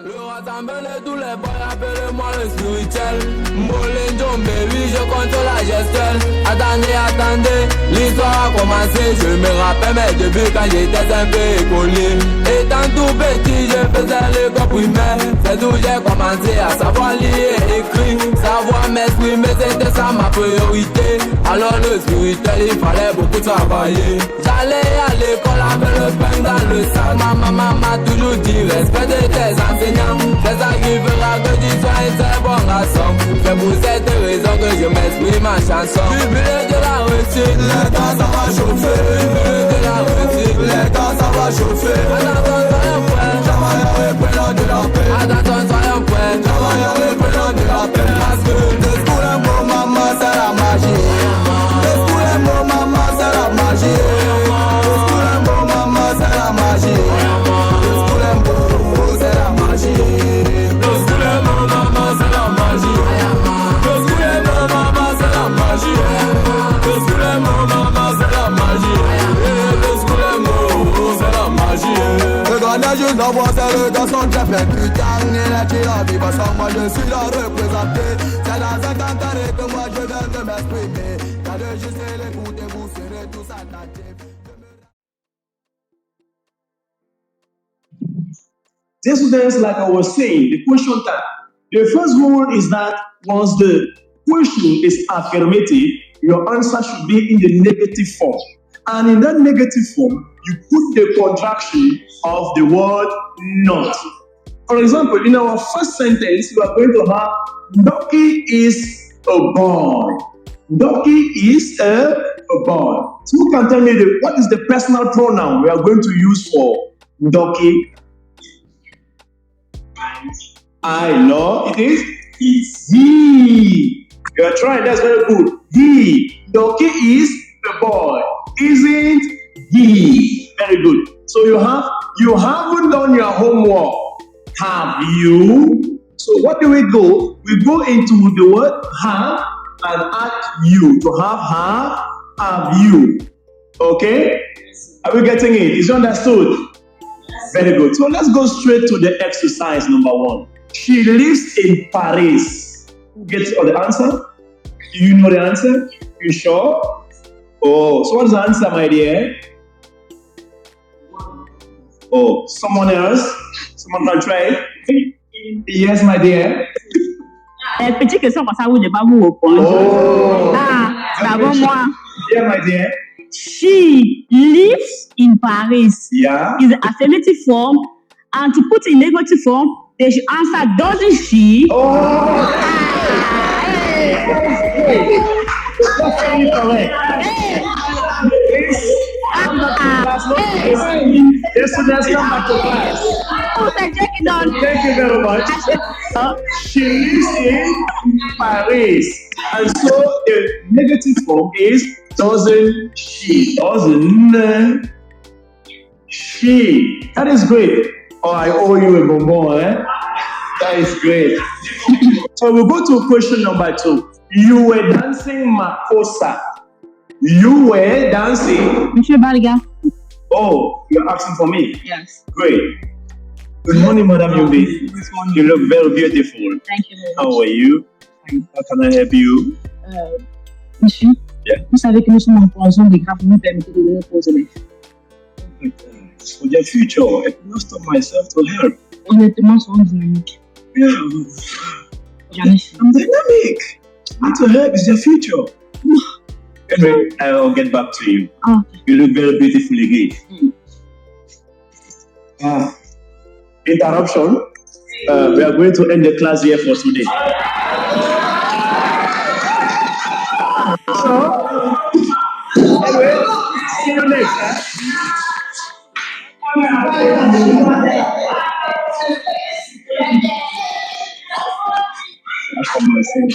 Le rassemble tous les boys, appelle-moi le spirituel. Molin John Baby, je compte la gestuelle. Attendez, l'histoire a commencé. Je me rappelle mes débuts quand j'étais un peu écolier. Étant tout petit, je faisais l'école primaire. C'est d'où j'ai commencé à savoir lire et écrire. Savoir m'exprimer, c'était ça ma priorité. Alors le spirituel, il fallait beaucoup travailler. J'allais à l'école avec le pain dans le sac. Ma maman m'a toujours dit, respecte tes enseignants. C'est ça qui fera que tu sois un très bon garçon. C'est pour cette raison que je m'exprime en chanson. Jubilé de la réussite, les gars ça va chauffer. Jubilé de la réussite, les gars ça va chauffer. Attention, soyons prêts. Travailleurs et prenons de la paix. Attention, soyons prêts. Travailleurs et prenons de la paix. Parce que le school est beau, maman, c'est la magie. Le school est beau, maman, c'est la magie. Le school est beau, maman, c'est la magie. Le school est beau, c'est la magie. Le school est beau, maman, c'est la magie. Le school est beau, maman, c'est la magie. Le school est beau, maman, c'est la magie. Le school est beau, c'est la magie. Le grand juste d'envoi, c'est le garçon qui a fait putain. Il est qui la vie, parce que moi je suis là représenté. C'est dans un cantaré que moi je viens de m'exprimer. Quand le juste et l'écoute, vous serez tous attentifs. Dear students, like I was saying, the question time. The first rule is that once the question is affirmative, your answer should be in the negative form. And in that negative form, you put the contraction of the word not. For example, in our first sentence, we are going to have Ducky is a boy. Ducky is a boy. So who can tell me what is the personal pronoun we are going to use for Ducky? I know it is he. You are trying, that's very good. He. Ducky is the boy, isn't he? Very good. So you haven't done your homework. Have you? So what do we go? We go into the word have and add you. To have you. Okay? Are we getting it? Is it understood? Very good. So let's go straight to the exercise number 1. She lives in Paris. Who gets the answer? Do you know the answer? You sure? Oh, so what's the answer, my dear? Oh, someone else? Someone can try? Yes, my dear. Petite question comme ça, vous ne pas vous répondre. Oh. D'abord moi. Yeah, my dear. She lives in Paris. Yeah. Is the affirmative form, and to put in negative form, they should answer doesn't she? Oh. That's very correct. Yes, so let's come back to class. Oh, check it out. Thank you very much. She lives in Paris. And so the negative form is doesn't she? Doesn't she? That is great. Oh, I owe you a bonbon, eh? That is great. So we'll go to question number 2. You were dancing Makossa. You were dancing. Monsieur Balga. Oh, you're asking for me? Yes. Great. Good morning, Madam Yumbi. This morning. You look very beautiful. Thank you very much. How are you? How can I help you? Monsieur, Yeah. vous savez que nous sommes en position de grave, vous nous permettez de donner aux élèves. For your future, I cannot stop myself to help. Honnêtement, soyons dynamiques. Yeah, J'en ai fait. I'm dynamic. And to help is your future. Anyway, I'll get back to you. Ah, You look very beautiful again. Interruption. We are going to end the class here for today. So, anyway, see you next. That's what I'm saying.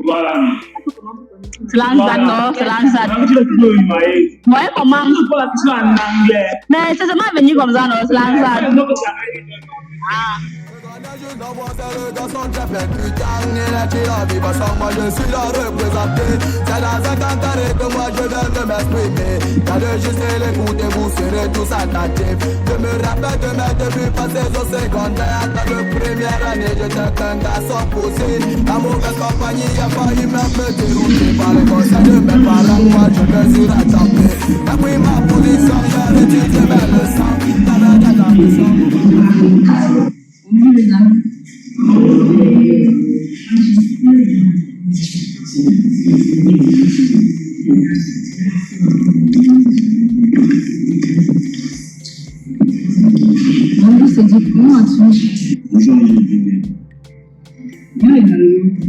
Voilà. Langzat, non, c'est Langzat. Ouais, comment? Mais c'est seulement venu comme ça, non, c'est Langzat. Ah. Dans son chef, putain, il est qui la vie, parce que moi je suis là représenté. C'est dans un cantaré que moi je viens de m'exprimer. T'as le juste l'écoute et vous serez tous attentifs. Je me rappelle de mes débuts passés au secondaire. Dans la première année, j'étais qu'un garçon poussé. La mauvaise compagnie a failli me dérouler. Par les conseils de mes parents, moi je me suis rattrapé. J'ai pris ma position, j'ai étudié mes leçons.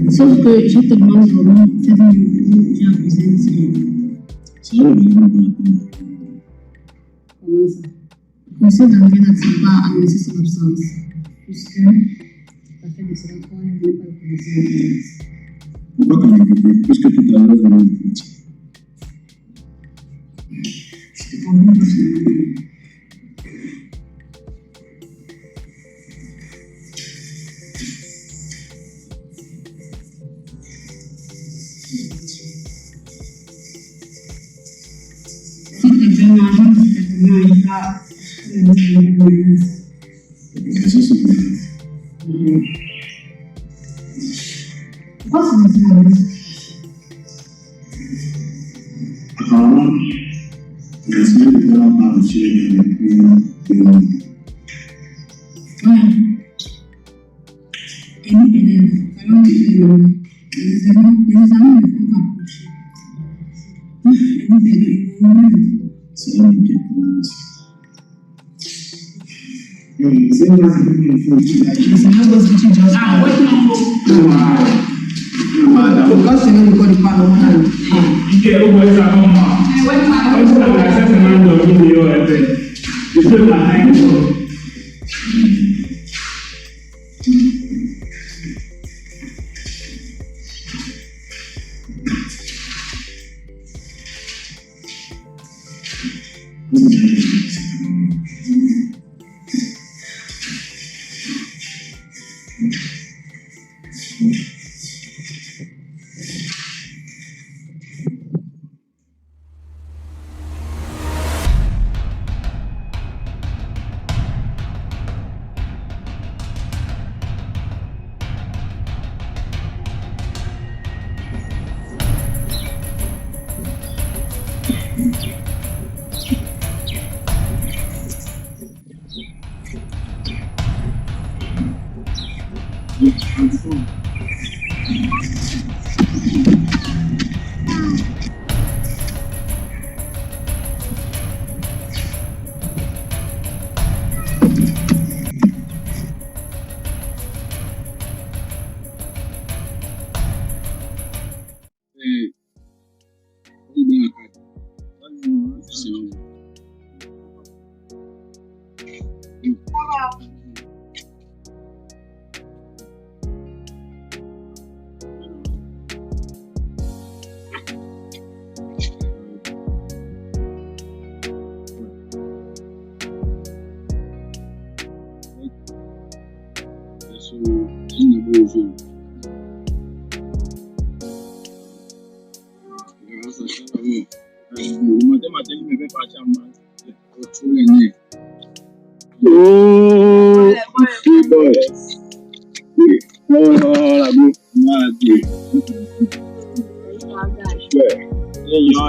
Sauf que j'ai tellement dormi, c'est bon, j'ai abusé de ça. Comment ça? Monsieur Daniel n'attire pas à annoncer son absence, puisque ça fait de cela 3 ans qu'il n'est pas le connaissant. Pourquoi quand je peux? Puisque tout à l'heure, on est petit. Je te comprends pas finalement.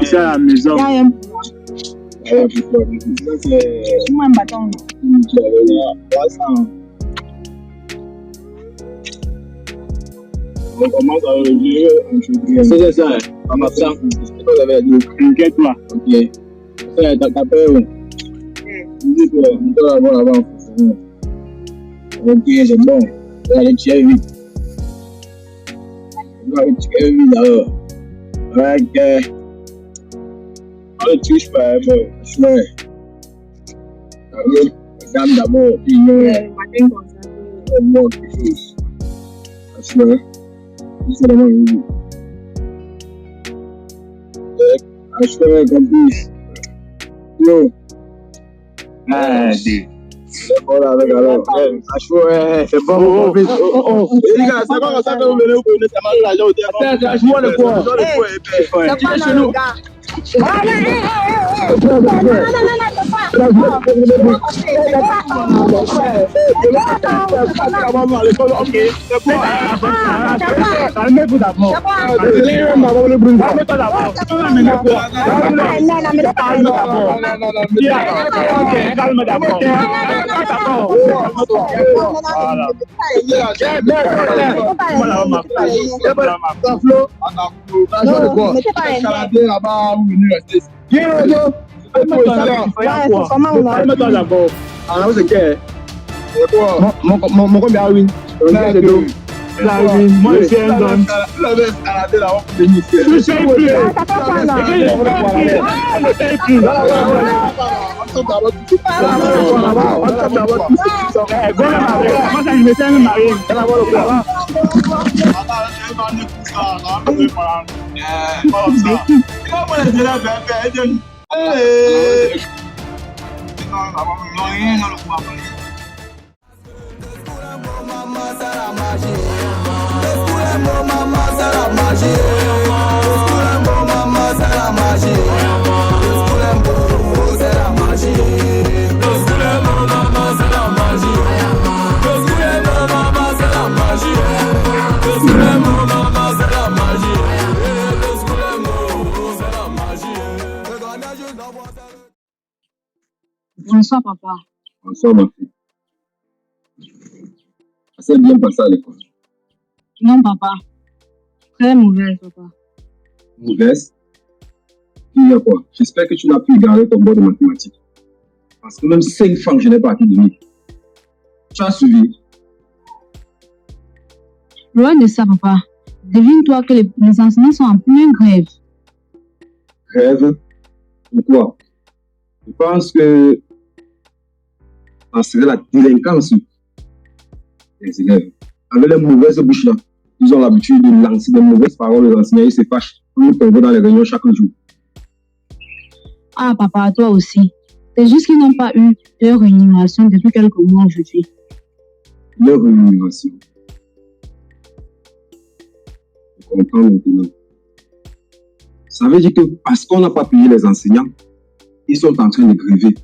C'est à la maison. Moi, un bâton. On commence à relever un chevalier. C'est ça, en absence. Vous avez dit, inquiète-toi. Ok. C'est ta peur. Dis que on doit avoir avant. Ok, c'est bon. On va aller tirer vite. On va aller tirer vite là. Ok. On ne touche pas, je vais. Regarde d'abord, puis on va quelque chose. Je vais. C'est vraiment une Achoué, campus. Yo. Oh là, alors. Achoué, c'est bon, campus. Les gars, c'est pas ça que vous venez, vous prenez ça mal l'argent au théâtre. C'est achoué de quoi? C'est pas chez nous. Mon combien win? Moi je suis un don. Je sais plus. Bonsoir, papa. Bonsoir, ma fille. Ça s'est bien passé à l'école. Non, papa. Très mauvaise, papa. Mauvaise? Il y a quoi? J'espère que tu n'as pu garder ton bord de mathématiques. Parce que même 5 francs, je n'ai pas acquis de lui. Tu as suivi? Loin de ça, papa. Devine-toi que les enseignants sont en pleine grève. Grève? Pourquoi? Je pense que ça serait la délinquance des élèves. Avec les mauvaises bouches là, ils ont l'habitude de lancer des mauvaises paroles aux enseignants, ils se fâchent. Nous tombons dans les réunions chaque jour. Ah, papa, toi aussi. C'est juste qu'ils n'ont pas eu de rémunération depuis quelques mois aujourd'hui. Leur rémunération. Je comprends maintenant. Ça veut dire que parce qu'on n'a pas payé les enseignants, ils sont en train de gréver.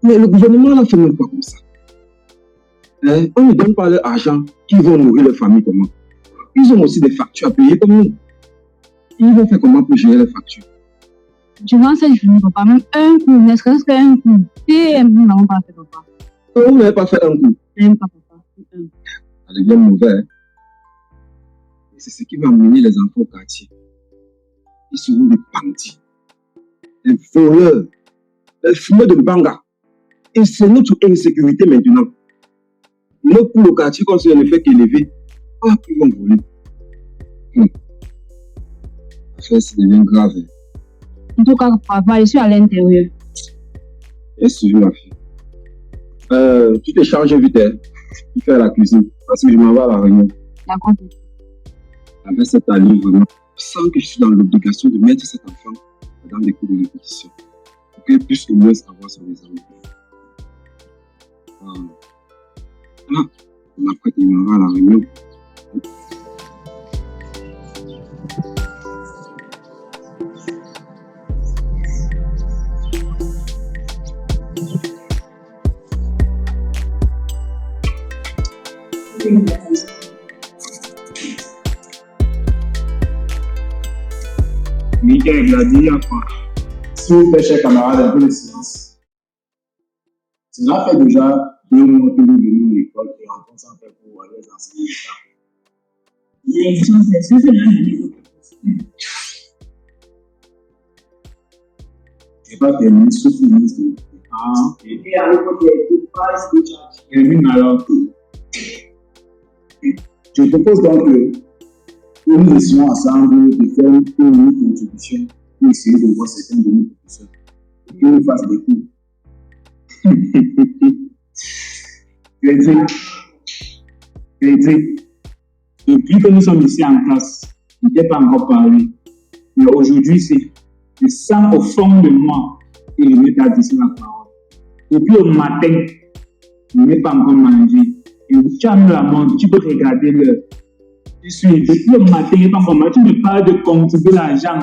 Mais le gouvernement n'a fait même pas comme ça. On ne donne pas leur argent, ils vont nourrir leur famille comment? Ils ont aussi des factures à payer comme nous. Ils vont faire comment pour gérer les factures? Durant cette journée, papa, même un coup, ne serait-ce qu'un coup. Et nous n'avons pas fait, papa. Vous n'avez pas fait un coup? Même pas, papa. Ça devient mauvais. Hein? Et c'est ce qui va amener les enfants au quartier. Ils seront des bandits, des voleurs, des fumeurs de banga. Et c'est notre insécurité maintenant. Nous, pour le quartier, quand c'est ne fait qu'élever, ils vont voler. L'affaire, ça devient grave. En tout cas, papa, je suis à l'intérieur. Et sûr, ma fille. Tu te changes vite, hein. Tu fais la cuisine. Parce que je m'en vais à la réunion. D'accord. Avec cet allié, vraiment, je sens que je suis dans l'obligation de mettre cet enfant dans des cours de répétition. Pour qu'il puisse au moins avoir son examen. Là, on apprête, il m'en va à la réunion. Michael l'a dit il y a quoi? Si vous faites, chers camarades, un peu de silence. Cela fait déjà 2 mois que nous venons à l'école et on pense en faire pour aller enseigner les L'élection, c'est ça, c'est l'année. Je n'ai pas terminé ce que nous disons. Ah, et à l'époque, il y a été pas spécial. Termine alors. Je propose donc que nous essayons ensemble de faire une contribution pour essayer de voir certains de nos professeurs et qu'ils nous fassent des cours. Crédit. Depuis que nous sommes ici en classe, il n'était pas encore parlé. Mais aujourd'hui, c'est je sens au fond de moi qu'il me met à dire la parole. Et puis au matin, il n'est pas encore mangé. Et tu as mis la montre, tu peux regarder l'heure. Depuis le matin, il n'est pas encore mangé. Tu me parles de contribuer l'argent.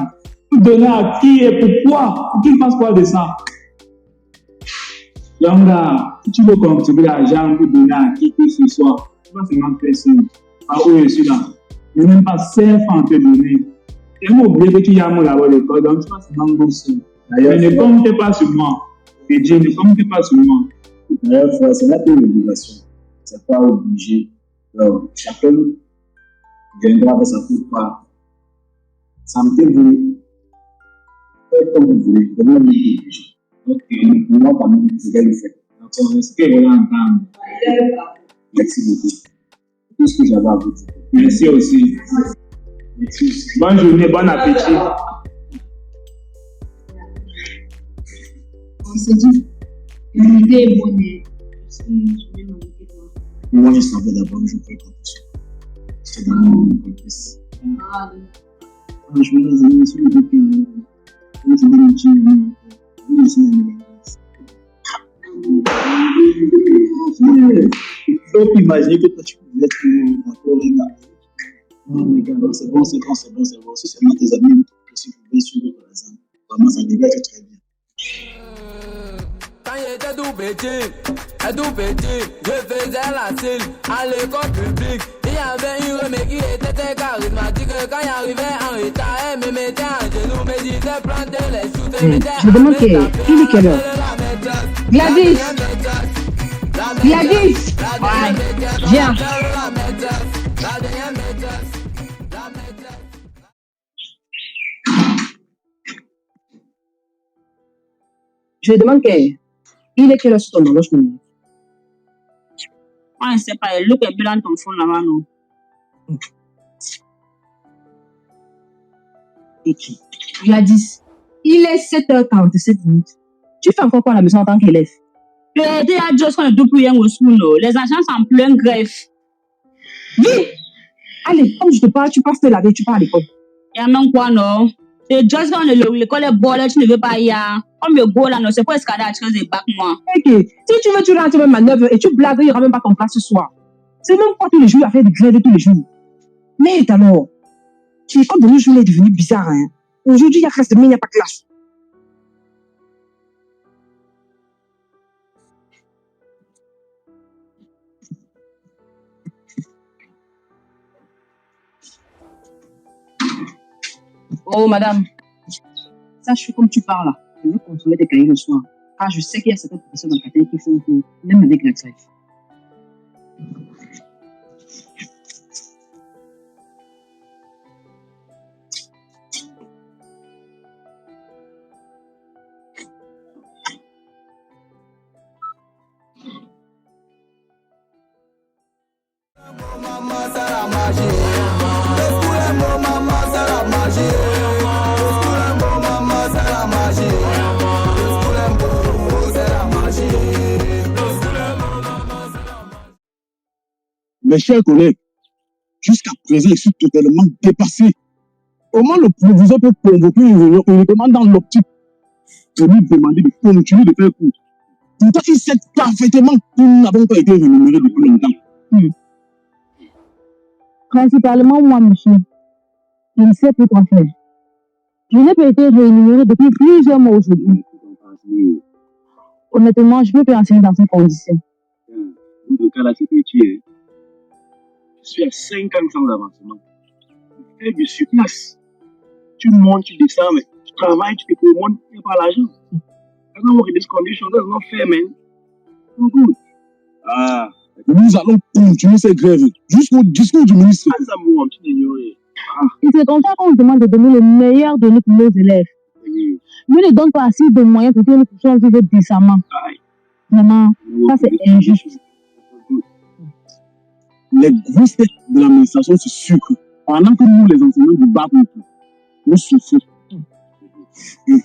Tu donner à qui et pourquoi? Pour qu'il fasse quoi de ça? Donc là, si tu veux contribuer l'argent pour donner à qui que ce soit, tu vas seulement faire ça. Par où je suis là. Je n'ai même pas 5 francs à te donner. Et moi, oublié que tu y as mon là-bas l'école, donc tu vas seulement bosser. Mais ne comptez pas sur moi. Et Dieu, ne comptez pas sur moi. D'ailleurs, frère, c'est là que l'obligation. C'est pas obligé. Alors, chacun viendra avec sa propre part. Sentez-vous. Faites comme vous voulez. Comment vous voulez. Ok, moi, quand même, je vais le faire. Donc, est-ce que vous l'entendez? Merci beaucoup. Tout ce que j'avais à vous dire. Merci aussi. Merci aussi. Bonne journée, bon appétit. On s'est dit, l'idée est bonne. Je vais m'inquiéter. Moi, je savais d'abord que je pouvais compter sur vous. C'est dans mon complice. Franchement, les amis, sur le truc, c'est des petits. Il faut imaginer que toi tu pouvais être d'accord les gars. Non mais gars, c'est bon. Si seulement tes amis aussi pouvaient suivre par exemple. Vraiment ça dégage très bien. Quand j'étais tout petit, je faisais la cile à l'école publique. Il y avait une remède qui était très charismatique. Quand j'arrivais en retard, elle me mettait à genoux, me disait planter les choux. Je me demande il est quelle heure? Gladys! Ouais, viens. Je demande il est quelle heure sur ton horloge numérique? Moi, je ne sais pas, le look est bien dans ton phone là-bas, non? Et qui? Gladys, il est 7h47 minutes. Tu fais encore quoi à la maison en tant qu'élève? Tu as déjà juste qu'on est tout pour rien au school, les agents sont en plein grève. Oui! Allez, comme je te parle, tu passes te laver, tu pars à l'école. Il y a même quoi, non? C'est juste quand l'école est bonne, tu ne veux pas y aller. Comme le go là, non, c'est pour escalader à 13 et bac, moi. Ok, si tu veux, tu rentres même à 9h et tu blagues, il n'y aura même pas ton cas ce soir. C'est même pas tous les jours à faire des grèves tous les jours. Mais alors, l'école de nos jours est devenue bizarre, hein. Aujourd'hui, il y a classe, demain, il n'y a pas classe. Oh, madame, sache comme tu parles là. Je veux contrôler tes cahiers le soir. Car je sais qu'il y a certains professeurs dans le quartier qui font tout, même avec la grève. Mes chers collègues, jusqu'à présent, je suis totalement dépassé. Comment le proviseur peut convoquer une réunion uniquement dans l'optique de lui demander de continuer de faire cours? Pourtant, il sait parfaitement que nous n'avons pas été rémunérés depuis longtemps. Principalement, moi, monsieur, je ne sais plus quoi faire. Je n'ai pas été rémunéré depuis plusieurs mois aujourd'hui. Honnêtement, je ne peux pas enseigner dans ces conditions. Pour le cas là, c'est petit. Je suis à 5 ans sans avancement. Tu fais du surplace. Tu montes, tu descends, mais tu travailles, tu te promotes, tu n'as pas l'argent. I don't work in this condition, that's not fair, man. No good. Ah, nous allons continuer cette grève jusqu'au discours du ministre. Ah, ça me tu t'ignorer. Et c'est comme ça qu'on se demande de donner le meilleur de nous pour nos élèves. Nous ne donnons pas assez de moyens pour que nous puissions vivre décemment. Vraiment, ça c'est injuste. Les grosses têtes de l'administration se sucrent pendant que nous, les enseignants du bas peuple, nous souffrons. Et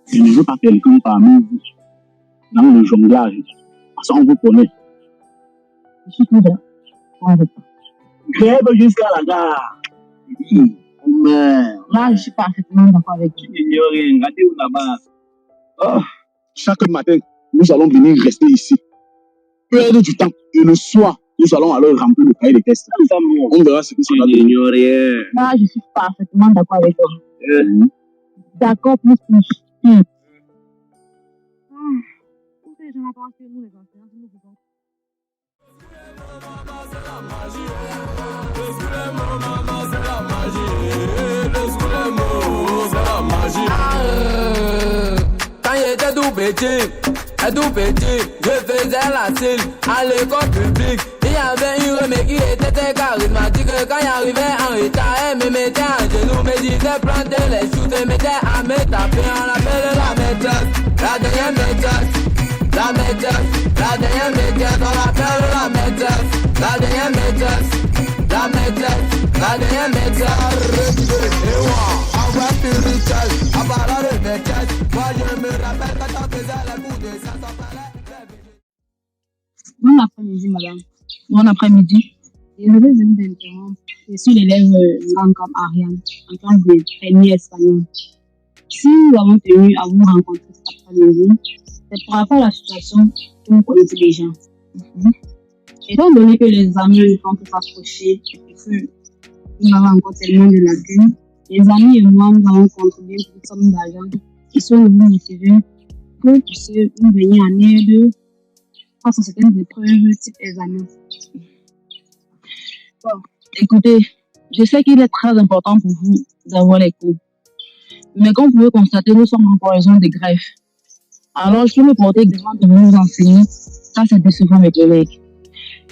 je ne veux pas quelqu'un parmi vous dans le jonglage, parce qu'on vous connaît. Je suis tout là. Grève jusqu'à la gare. Mais Là, je suis parfaitement d'accord avec Tu toi. n'ignores rien. Regardez où là-bas. ah, chaque matin, nous allons venir rester ici. Perdre du temps. Et le soir, nous allons alors remplir le cahier de tests. On verra ce que ça Tu va donner. n'ignores rien. Là, je suis parfaitement d'accord avec toi. Euh, D'accord, plus. Quand j'étais tout petit, je faisais la cile à l'école publique. Il y avait une remède qui était très charismatique. Quand j'arrivais en retard, elle me mettait à genoux, me disait planter les choux, se mettait à me taper. On l'appelle la maîtresse, la dernière maîtresse. La maîtresse, la dernière maîtresse, on l'appelle la maîtresse, la dernière maîtresse, la maîtresse, la dernière maîtresse. Et moi, en voie spirituelle, en parlant de maîtresse, moi je me rappelle quand on faisait les coups de sang, on parlait. Bon après-midi, madame. Bon après-midi. Désolée de vous interrompre. Je suis l'élève grande comme Ariane, en classe de premier espagnol. Si nous avons tenu à vous rencontrer cet après-midi, c'est par rapport à la situation que vous connaissez déjà. Étant donné que les amis ne font que s'approcher et que nous avons encore tellement de lacunes, les amis et moi, nous avons contribué pour une somme d'argent qui sont de vous motiver pour que vous puissiez nous venir en aide face à certaines épreuves type examen. Bon, écoutez, je sais qu'il est très important pour vous d'avoir les cours. Mais comme vous pouvez constater, nous sommes en période de grève. Alors, je peux me porter garant de vous enseigner. Ça, c'est décevant, mes collègues.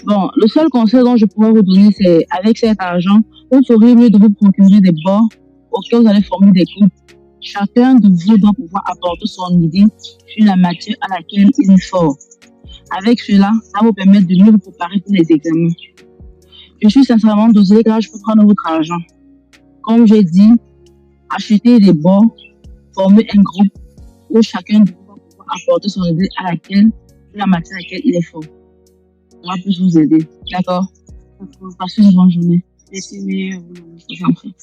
Bon, le seul conseil dont je pourrais vous donner, c'est avec cet argent, vous feriez mieux de vous procurer des bords auxquels vous allez former des groupes. Chacun de vous doit pouvoir apporter son idée sur la matière à laquelle il est fort. Avec cela, ça va vous permettre de mieux vous préparer pour les examens. Je suis sincèrement désolée car je peux prendre votre argent. Comme j'ai dit, achetez des bords, former un groupe où chacun de vous va pouvoir apporter son idée à laquelle, la matière à laquelle il est fort. Ça va plus vous aider. D'accord? Passez une bonne journée. Merci, mais je vous en prie.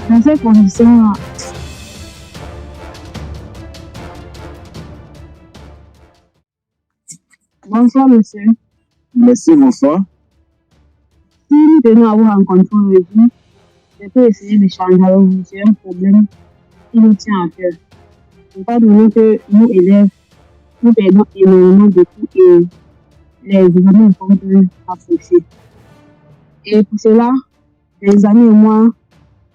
Dans ces conditions, bonsoir monsieur. Merci, bonsoir. Si nous tenons à vous rencontrer aujourd'hui, je peux essayer d'échanger avec vous sur un problème qui nous tient à cœur. Étant donné que nous élèves, nous perdons énormément de cours et les examens ne font que s'approcher. Et pour cela, les amis et moi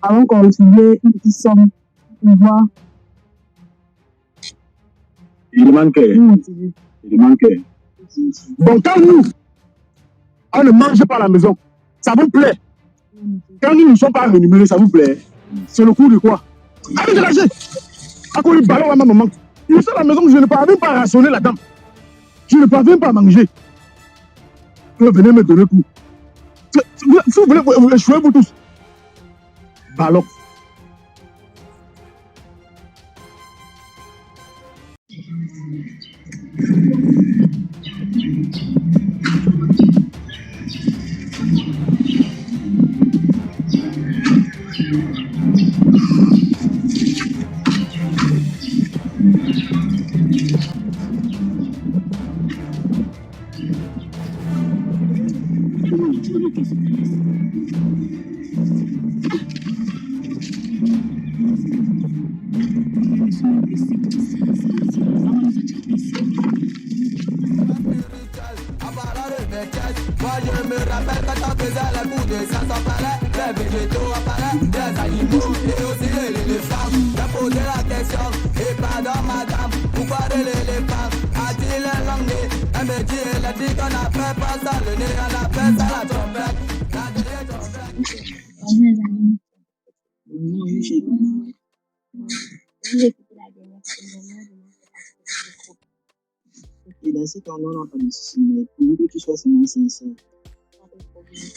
avons contribué une petite somme pour pouvoir Il manque. nous motiver. Il manque. Bon, quand nous, on ne mange pas à la maison, ça vous plaît. Quand nous ne sommes pas rémunérés, ça vous plaît. C'est le coup de quoi? Allez, dégagez! À quoi le ballon à ma maman? Je suis à la maison, je ne parviens pas à rationner la dame. Je ne parviens pas à manger. Vous venez me donner coup. Si vous voulez, vous échouez vous tous. Ballon. Moi je me rappelle quand on faisait les coups de sang sans palais, les végétaux apparaissent, des animaux et aussi l'éléphant. J'ai posé la question, et pardon madame, pourquoi de l'éléphant? A-t-il un long nez? Elle me dit, elle a dit qu'on a fait pas ça le nez, on a fait ça la trompette. La dernière trompette. Bonjour les amis. J'ai écouté la dernière semaine de notre groupe. dans ce cas, on n'a pas de souci, mais pour que tu sois seulement sincère. Pas de problème.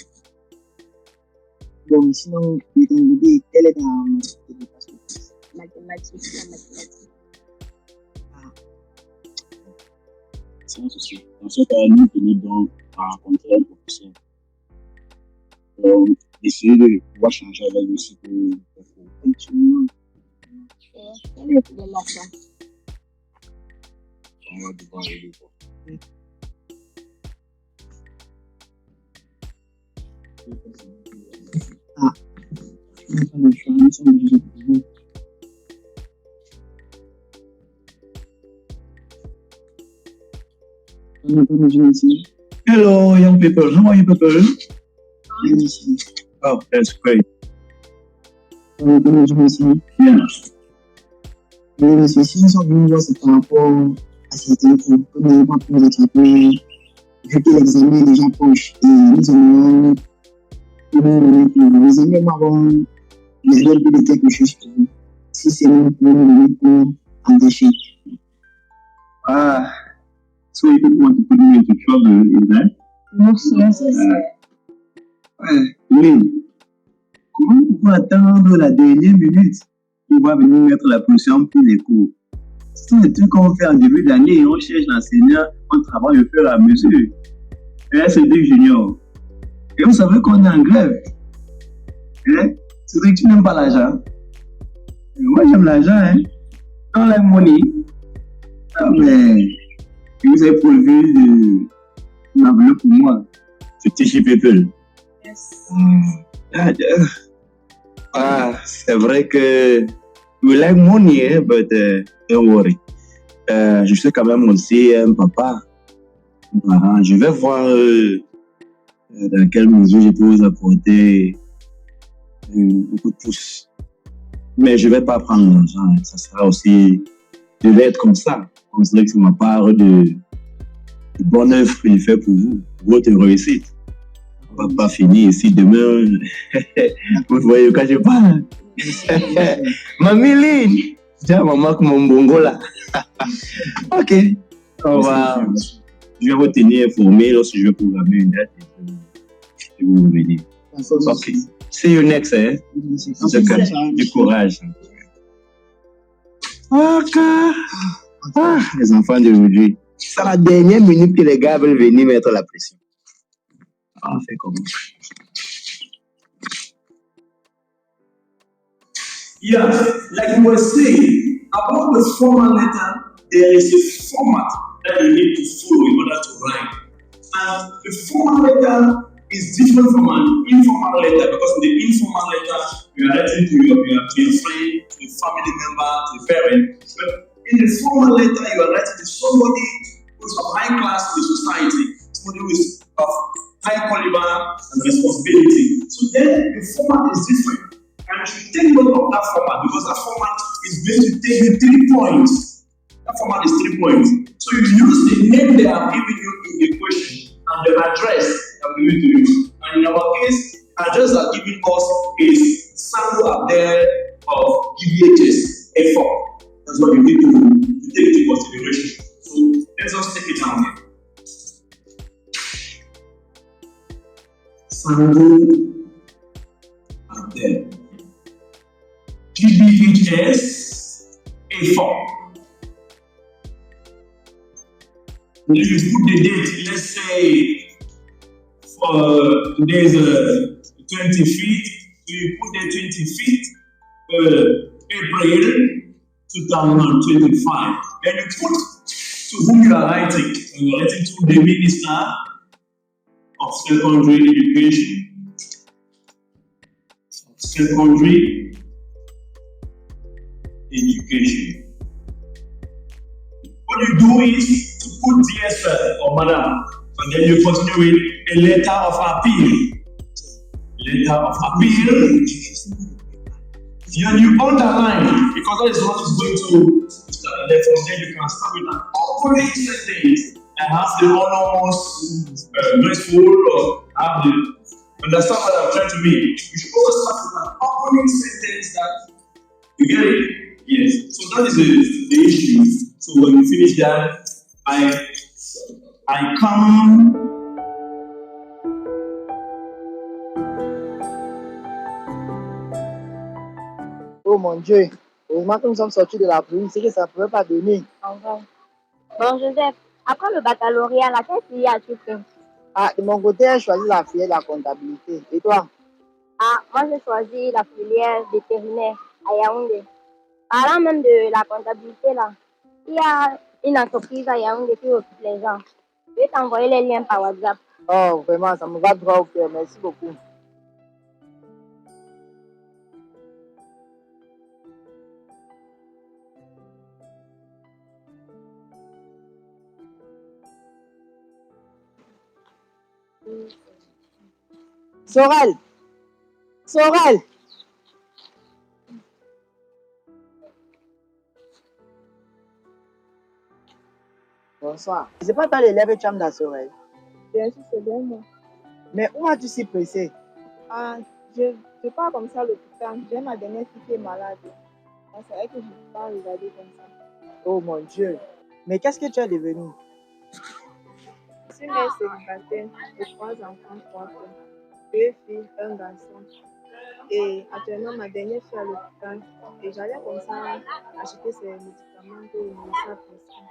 Bon, sinon, de ton côté, quelle est ta matière de passion? Mathématiques, la mathématique. Sans souci. Dans ce cas, nous tenons donc à rencontrer un professeur. Essayer de pouvoir changer avec lui si Effectivement. Quel est le matin? on va devoir aller voir. Ah, on n'a pas le choix, nous sommes obligés de trouver. On n'a pas besoin ici. Hello, young people. How are you people? Ici. Oh, that's great. On n'a pas besoin ici. Yeah. Mais monsieur, si nous sommes venus voir, c'est par rapport à cette info. Comme nous n'avons pas pu nous attraper, vu que l'examen est déjà proche, et nous aimerions les amis m'avons regardé un peu de quelque chose pour vous. Si c'est même pour nous donner pour engager. Ah, so you people want to put me into trouble, is that? Non, c'est ça. Oui. Comment on peut attendre la dernière minute pour pouvoir venir mettre la pression pour les cours? C'est des trucs qu'on fait en début d'année, on cherche l'enseignant, on travaille au fur et à mesure. Et là, c'est des juniors. Et vous savez qu'on est en grève. Hein? C'est vrai que tu n'aimes pas l'argent. Et moi, j'aime l'argent, hein. Don't like money. Ah, mais vous avez prévu une enveloppe pour moi. C'est Tishy People. Yes. C'est vrai que we like money, hein, but don't worry. Je suis quand même aussi un papa, un parent. Je vais voir dans quelle mesure je peux vous apporter un coup de pouce. Mais je ne vais pas prendre l'argent. Hein. Ça sera aussi de l'aide comme ça. On dirait que c'est ma part de bonne œuvre que je fais pour vous, pour votre réussite. On ne va pas finir ici demain. Vous voyez quand je parle. Mamie Lynn, j'ai un maman comme mon bongo là. Ok. Je vais vous tenir informé lorsque je vais programmer une date et je vais vous revenir. Ok. See you next, hein. Du courage. Ok. Les enfants d'aujourd'hui. C'est la dernière minute que les gars veulent venir mettre la pression. On fait comment? Yeah, like you were saying, about the formal letter, there is a format that you need to follow in order to write. And the formal letter is different from an informal letter because in the informal letter, you are writing to your friend, to a family member, to a parent. But in the formal letter, you are writing to somebody who is of high class in the society, somebody who is of high caliber and responsibility. So then the format is different. And you should take note of that format because that format is going to take you 3 points. That format is 3 points. So you use the name they have given you in the question and the address they have given to you. And in our case, the address they are giving us is Sango Abdel of GBHS A4. That's what you need to take into consideration. So let's just take it down here. Sango Abdel. GBHS A4. Then you put the date, let's say for today's 25th, so you put the 25th April 2025. Then you put to whom you are writing. You are writing to the Minister of Secondary Education. Secondary Education. What you do is to put dear sir or madam, and then you continue with a letter of appeal. Letter of appeal. Then you underline because that is what is going to start. From there you can start with an opening sentence and have the almost graceful or have the understand what I'm trying to mean. You should always start with an opening sentence that you get it. Yes, so that is the issue. So when you finish that, I come. Oh mon Dieu, heureusement que nous sommes sortis de la pluie, c'est que ça ne pouvait pas donner. En vrai. Bon, Joseph, après le baccalauréat, laquelle filière as-tu fait? Ah, de mon côté, j'ai choisi la filière de la comptabilité. Et toi? Ah, moi j'ai choisi la filière vétérinaire à Yaoundé. Parlant même de la comptabilité là, il y a une entreprise à Yaoundé qui occupe les gens. Je vais t'envoyer les liens par WhatsApp. Oh, vraiment, ça me va droit au cœur. Merci beaucoup. Sorel! Sorel! Bonsoir. C'est pas toi l'élève tu aimes dans Sorel? Bien sûr, c'est bien moi. Mais où as-tu si pressé? Ah, je pars comme ça l'hôpital. J'ai ma dernière fille qui est malade. Ah, c'est vrai que je ne peux pas regarder comme ça. Oh mon Dieu. Mais qu'est-ce que tu es devenu? Je suis mère célibataire de 3 enfants, 3 filles. 2 filles, 1 garçon. Et actuellement, ma dernière fille est à l'hôpital. Et j'allais comme ça acheter ses médicaments que le médecin prescrit.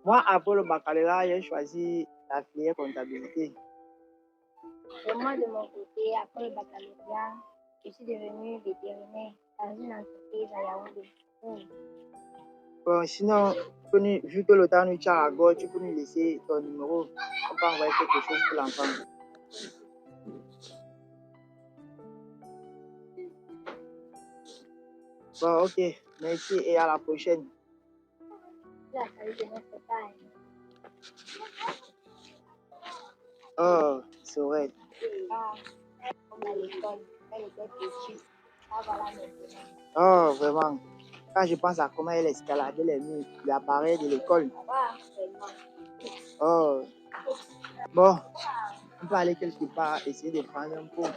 Moi, après le baccalauréat, j'ai choisi la filière comptabilité. Et moi, de mon côté, après le baccalauréat, je suis devenue vétérinaire dans une entreprise à Yaoundé. Bon, sinon, vu que le temps nous tient à la gorge, tu peux nous laisser ton numéro. On peut envoyer quelque chose pour l'enfant. Bon, ok. Merci et à la prochaine. Oh, c'est vrai. Oh, vraiment. Quand je pense à comment elle escaladait les murs, l'appareil de l'école. Oh. Bon, on peut aller quelque part, essayer de prendre un pot.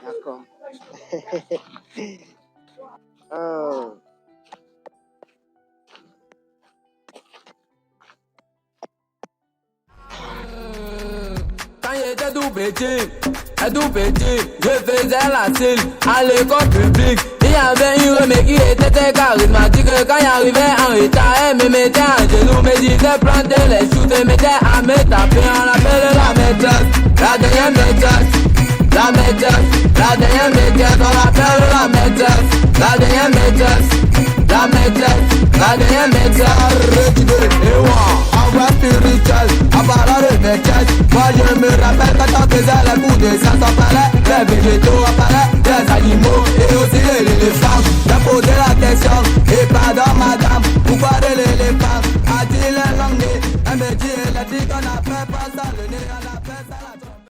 D'accord. Oh. Quand j'étais tout petit, je faisais la cile à l'école publique. Il y avait une remède qui était très charismatique. Quand j'arrivais en retard, elle me mettait à genoux, me disait planter les choux, me mettait à me taper. On l'appelle la maîtresse, la dernière maîtresse. La maîtresse, la dernière maîtresse, on l'appelle la maîtresse, la dernière maîtresse, la maîtresse, la dernière maîtresse. Et moi, en voie spirituelle, en parlant de maîtresse, moi je me rappelle quand on faisait les coups de sang sans palais, les végétaux en palais, les animaux et aussi les éléphants. J'ai posé la question, et pardon madame, pourquoi de l'éléphant a-t-il un langue? Elle me dit, elle a dit qu'on a fait.